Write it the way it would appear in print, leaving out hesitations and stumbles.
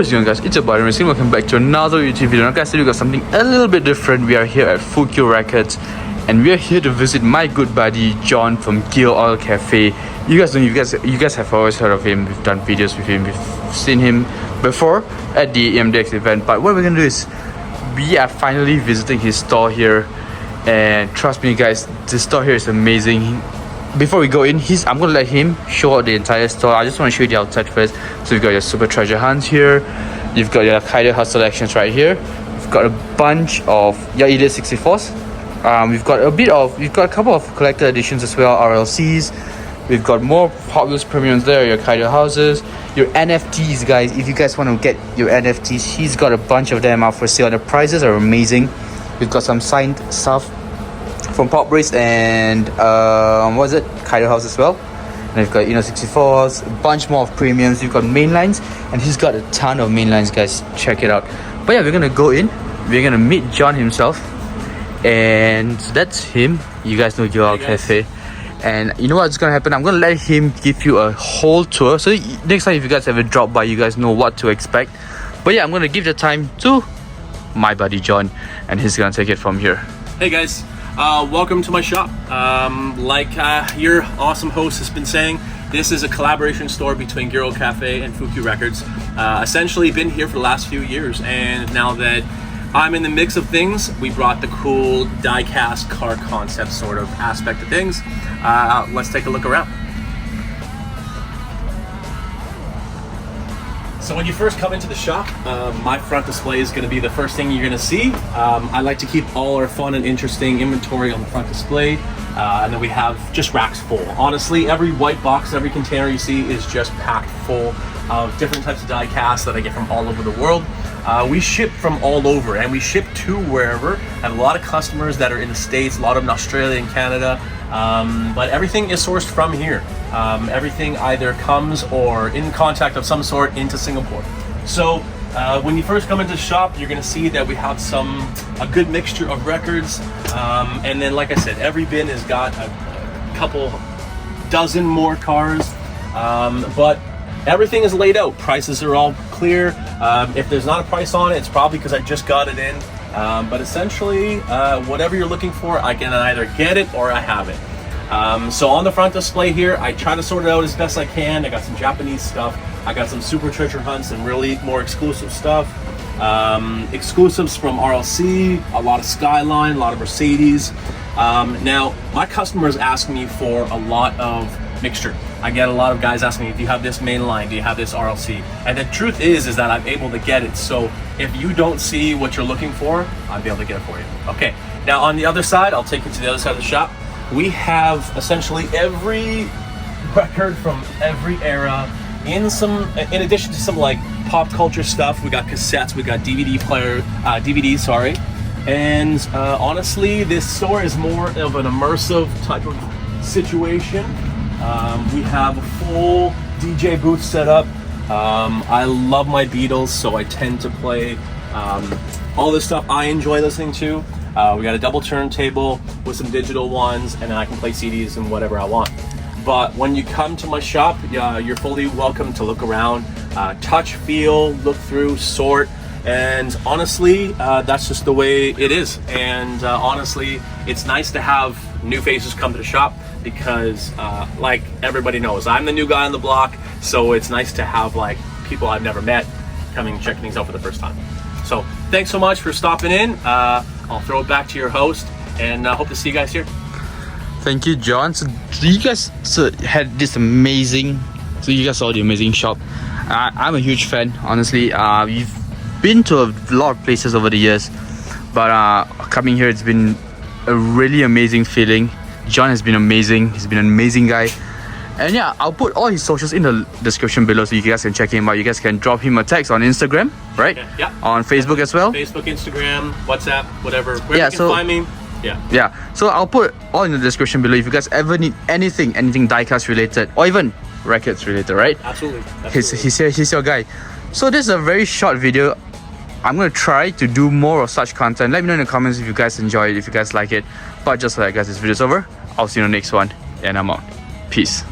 What's going on, guys? It's your RdnRacing. Welcome back to another YouTube video. Now guys, today we got something a little bit different. We are here at Fuku Records and we are here to visit my good buddy John from Gear Oil Cafe. You guys know, you guys have always heard of him. We've done videos with him. We've seen him before at the EMDX event. But what we're gonna do is we are finally visiting his store here, and trust me guys, this store here is amazing. Before we go in, I'm gonna let him show out the entire store. I just want to show you the outside first. So you've got your super treasure hunts here, you've got your Kaido House selections right here, you've got a bunch of your Elite 64s, we've got a couple of collector editions as well, RLCs. We've got more Hot Wheels premiums there, your Kaido houses, your NFTs guys. If you guys want to get your NFTs, he's got a bunch of them out for sale. The prices are amazing. We've got some signed stuff from Pop Race and Kaido House as well. And we've got 64s, a bunch more of premiums. We've got mainlines, and he's got a ton of mainlines guys. Check it out. But yeah, we're gonna go in, we're gonna meet John himself, and that's him. You guys know Gear Oil Cafe. And you know what's gonna happen? I'm gonna let him give you a whole tour, so next time if you guys ever drop by, you guys know what to expect. But yeah, I'm gonna give the time to my buddy John, and he's gonna take it from here. Hey guys, welcome to my shop. Like your awesome host has been saying, this is a collaboration store between Gear Oil Cafe and Fuku Records. Essentially been here for the last few years, and now that I'm in the mix of things, we brought the cool die-cast car concept sort of aspect of things. Let's take a look around. So when you first come into the shop, my front display is going to be the first thing you're going to see. I like to keep all our fun and interesting inventory on the front display, and then we have just racks full. Honestly, every white box, every container you see is just packed full of different types of die casts that I get from all over the world. We ship from all over, and we ship to wherever. I have a lot of customers that are in the States, a lot of them in Australia and Canada, but everything is sourced from here. Everything either comes or in contact of some sort into Singapore. So when you first come into the shop, you're going to see that we have a good mixture of records, and then like I said, every bin has got a couple dozen more cars, but everything is laid out. Prices are all clear. If there's not a price on it, it's probably because I just got it in. But essentially, whatever you're looking for, I can either get it or I have it. So on the front display here, I try to sort it out as best I can. I got some Japanese stuff. I got some super treasure hunts and really more exclusive stuff. Exclusives from RLC, a lot of Skyline, a lot of Mercedes. Now, my customers ask me for a lot of mixture. I get a lot of guys asking me, do you have this main line? Do you have this RLC? And the truth is that I'm able to get it. So if you don't see what you're looking for, I'll be able to get it for you. Okay, now on the other side, I'll take you to the other side of the shop. We have essentially every record from every era in addition to some like pop culture stuff. We got cassettes, we got DVDs, sorry. And honestly, this store is more of an immersive type of situation. We have a full DJ booth set up. I love my Beatles, so I tend to play all this stuff I enjoy listening to. We got a double turntable with some digital ones, and then I can play CDs and whatever I want. But when you come to my shop, you're fully welcome to look around, touch, feel, look through, sort. And honestly, that's just the way it is. And honestly, it's nice to have new faces come to the shop because like everybody knows, I'm the new guy on the block. So it's nice to have like people I've never met coming checking things out for the first time. So thanks so much for stopping in. I'll throw it back to your host, and hope to see you guys here. Thank you, John. So you guys had this amazing, so you guys saw the amazing shop. I'm a huge fan, honestly. We've been to a lot of places over the years, but coming here, it's been a really amazing feeling. John has been amazing. He's been an amazing guy. And yeah, I'll put all his socials in the description below so you guys can check him out. You guys can drop him a text on Instagram, right? Okay. Yeah. On Facebook as well. Facebook, Instagram, WhatsApp, whatever. Wherever you can find me. Yeah. So I'll put all in the description below if you guys ever need anything diecast related or even records related, right? Absolutely. He's your guy. So this is a very short video. I'm gonna try to do more of such content. Let me know in the comments if you guys enjoy it, if you guys like it. But just like guys, this video's over. I'll see you in the next one, and I'm out. Peace.